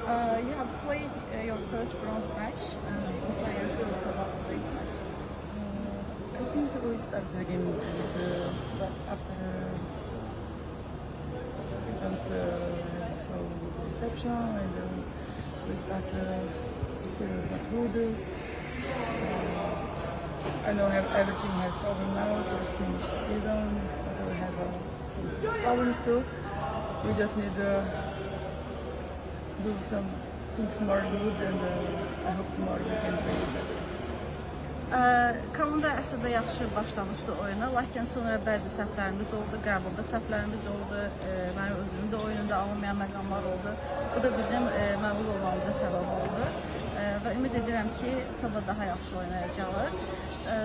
You have played your first bronze match. What are your thoughts about today's match? I think we started the game with, but after we don't have so good reception and we start feels not good. I know everything have problem now for the finished season, but we have some problems too. We just need to do some things more good, and I hope tomorrow we can play better. Komanda əslində yaxşı başlamışdı oyuna, lakin sonra bəzi səhvlərimiz oldu, qəbulda səhvlərimiz oldu, mənim özümün də oyununda alınmayan məqamlar oldu. Bu da bizim məğlub olmamıza səbəb oldu və ümid edirəm ki, sabah daha yaxşı oynayacaqlar.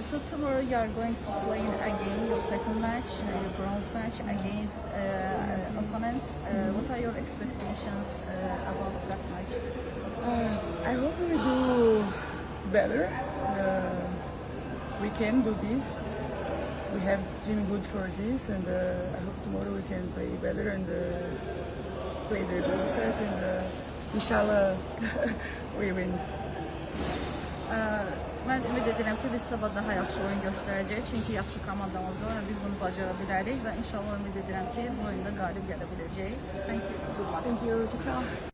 So tomorrow you are going to play again your second match, your bronze match against opponents. What are your expectations about that match? I hope we do better. We can do this. We have the team good for this, and I hope tomorrow we can play better and play the goal set, and inshallah we win. Mən ümid edirəm ki, biz sabah daha yaxşı oyun göstərəcəyik, çünki yaxşı komandamız var və biz bunu bacara bilərik və inşallah ümid edirəm ki, bu oyunda qalib gələ biləcəyik. Thank you. Thank you. Çok sağ ol.